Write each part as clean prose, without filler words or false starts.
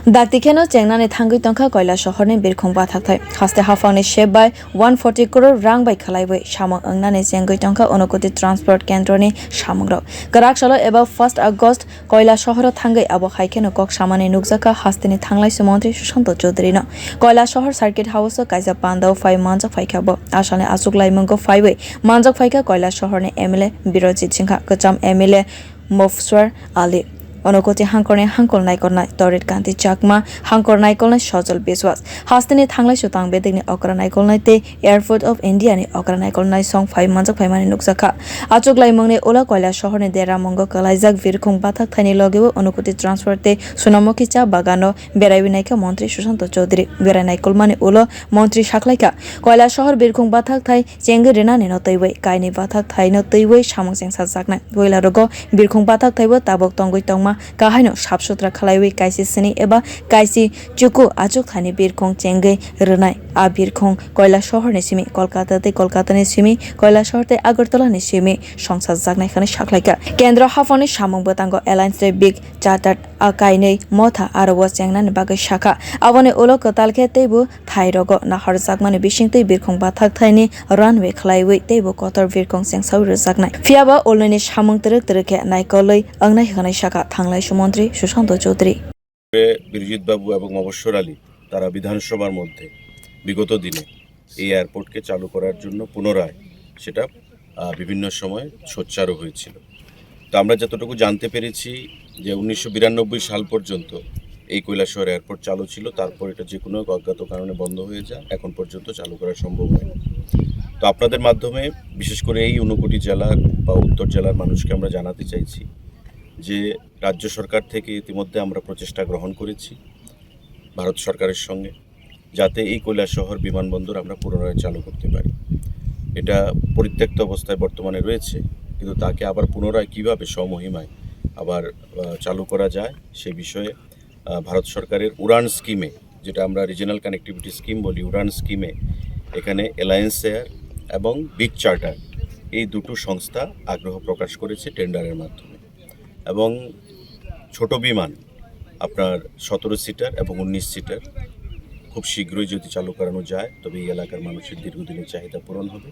Daktikeno Chengnani Thangwi Tongka Kailashahar birkhung bathakthai haste hafangni shape by 140 crore rang by khalaibai samang angnani Chengui Tongka unakoti transport kendroni samangrok kwrak salo about 1st August Kailashahar thangai abo haikeno kok samani nukjaka hasteni thanglaisu montri Shushanta chowdhury no Kailashahar circuit house kaisa pandau phawi manjak phaikha bo asane achuglai mungo phawi manjak phaikha Kailashahar ni MLA Birjit singha kwcham MLA Mobswar Ali unakoti hangkor naikol Tarit kanti chakma hangkor naikol sojol biswas hasteni thanglaisu tangbedikni okra naikol te airport of India ni okra naikol song 5 manjak phaimani nukjaka achuglai mungni ola Kailashahar ni dera mongo kalaijak birkhung bathakthai logebo unakoti transport te sonamuki cha bagano beraibinaika montri Shushanta chowdhury berai naikol mani ulo montri shaklaika Kailashahar birkhung bathakthai chengi renani no teibai kaini bathakthai no teibai samang sengsajaknai boila rogo birkhung bathakthai bo tabok tongoi tongma kahaino sabsutra khalaiwi kaisi sini eba kaisi chuku achuglai birkhung chengai renai a birkhung Kailashahar ni simi Kolkata ni simi Kailashahar te Agartala ni simi songsajak khani shaklaika kendra hafani samang botango alliance big chartered akainei motha arwa chengna ni bagai shaka abone ulo kotalke teibu thairogo nahar jakmani bisingtei birkhung bathakthai ni runway khlaiwi teibu kotor birkhung chengsau jaknai fiaba olni samang terek naikoloi angnai khani shaka thanglaisu montri Shushanta chowdhury Birjit বাবু এবং মবসwar Ali তারা বিধানসভার মধ্যে বিগত দিনে এই এয়ারপোর্টকে চালু করার জন্য পুনরায় সেটা বিভিন্ন সময় সোচ্চারও হয়েছিল। তো আমরা যতটুকু জানতে পেরেছি যে 1992 সাল পর্যন্ত এই কৈলাসহর এয়ারপোর্ট চালু ছিল, তারপর এটা যে কোনো অজ্ঞাত কারণে বন্ধ হয়ে যায়, এখন পর্যন্ত চালু করা সম্ভব হয়নি। তো আপনাদের মাধ্যমে বিশেষ করে এই unakoti জেলার বা উত্তর জেলার মানুষকে আমরা জানাতে চাইছি যে রাজ্য সরকার থেকে ইতিমধ্যে আমরা প্রচেষ্টা গ্রহণ করেছি ভারত সরকারের সঙ্গে, যাতে এই কৈলাসহর বিমানবন্দর আমরা পুনরায় চালু করতে পারি। এটা পরিত্যক্ত অবস্থায় বর্তমানে রয়েছে, কিন্তু তাকে আবার পুনরায় কীভাবে স্বমহিমায় আবার চালু করা যায় সেই বিষয়ে ভারত সরকারের উড়ান স্কিমে, যেটা আমরা রিজিনাল কানেক্টিভিটি স্কিম বলি, উড়ান স্কিমে এখানে অ্যালায়েন্স এয়ার এবং বিগ চার্টার এই দুটো সংস্থা আগ্রহ প্রকাশ করেছে টেন্ডারের মাধ্যমে। এবং ছোট বিমান আপনার 17 সিটার এবং 19 সিটার খুব শীঘ্রই যদি চালু করানো যায় তবে এই এলাকার মানুষের দীর্ঘদিনের চাহিদা পূরণ হবে।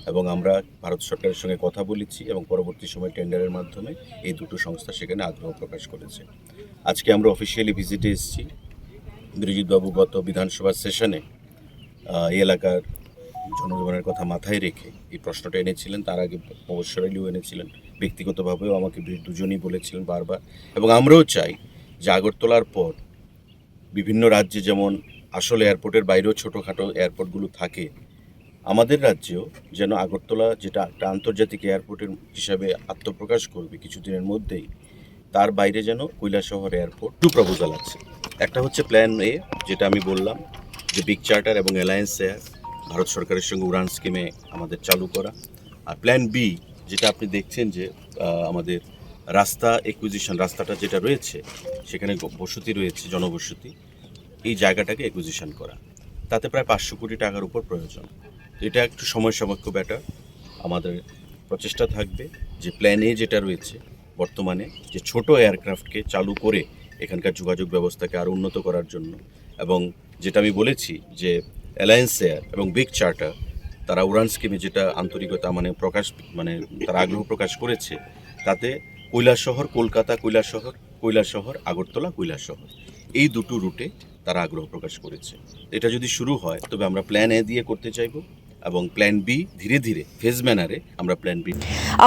এবং আমরা ভারত সরকারের সঙ্গে কথা বলেছি এবং পরবর্তী সময় টেন্ডারের মাধ্যমে এই দুটো সংস্থা সেখানে আগ্রহ প্রকাশ করেছে। আজকে আমরা অফিসিয়ালি ভিজিটে এসেছি। বিরজিৎবাবু গত বিধানসভার সেশনে এই এলাকার জনজীবনের কথা মাথায় রেখে এই প্রশ্নটা এনেছিলেন, তার আগে Mobswar Aliও এনেছিলেন, ব্যক্তিগতভাবেও আমাকে দুজনই বলেছিলেন বারবার। এবং আমরাও চাই যে আগরতলার পর বিভিন্ন রাজ্যে যেমন আসলে এয়ারপোর্টের বাইরেও ছোটোখাটো এয়ারপোর্টগুলো থাকে, আমাদের রাজ্যেও যেন আগরতলা, যেটা একটা আন্তর্জাতিক এয়ারপোর্টের হিসাবে আত্মপ্রকাশ করবে কিছুদিনের মধ্যেই, তার বাইরে যেন কৈলাসহর এয়ারপোর্ট টু প্রপোজাল আছে। একটা হচ্ছে প্ল্যান এ, যেটা আমি বললাম যে বিগ চার্টার এবং অ্যালায়েন্স এয়ার ভারত সরকারের সঙ্গে উড়ান স্কিমে আমাদের চালু করা। আর প্ল্যান বি, যেটা আপনি দেখছেন যে আমাদের রাস্তা অ্যাকুইজিশন, রাস্তাটা যেটা রয়েছে সেখানে বসতি রয়েছে, জনবসতি, এই জায়গাটাকে অ্যাকুইজিশন করা, তাতে প্রায় 500 কোটি টাকার উপর প্রয়োজন। এটা একটু সময় সাপেক্ষ ব্যাপার। আমাদের প্রচেষ্টা থাকবে যে প্ল্যান এ যেটা রয়েছে বর্তমানে, যে ছোট এয়ারক্রাফটকে চালু করে এখানকার যোগাযোগ ব্যবস্থাকে আরও উন্নত করার জন্য, এবং যেটা আমি বলেছি যে অ্যালায়েন্স এয়ার এবং বিগ চার্টার তারা উড়ান স্কিমে যেটা আন্তরিকতা তারা আগ্রহ প্রকাশ করেছে, তাতে কৈলাসহর কলকাতা, কৈলাসহর আগরতলা, কৈলাসহর এই দুটো রুটে তারা আগ্রহ প্রকাশ করেছে। এটা যদি শুরু হয় তবে আমরা প্ল্যান এ দিয়ে করতে চাইব, এবং প্ল্যান বি ধীরে ধীরে ফেজ ম্যানারে আমরা plan B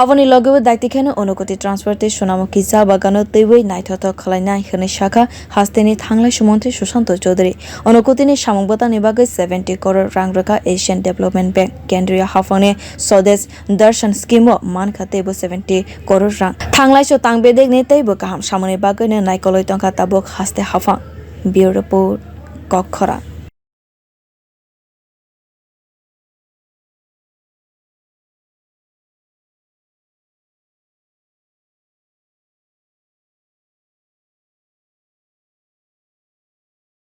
Avani logewe daktikeno unakoti transport te sonamuki cha bagano teibai naithoto khlainai khani shaka hasteni thanglaisu montri Shushanta chowdhury unakoti ni samangbota ni bagai 70 crore rang rakha Asian Development Bank kendriya hafane Swadesh darshan scheme o manka teibo 70 crore rang thanglaisu tangbedek ni teibo kaham samani bagai ne naikoloi tongka tabok haste hafang bureau report kokhora।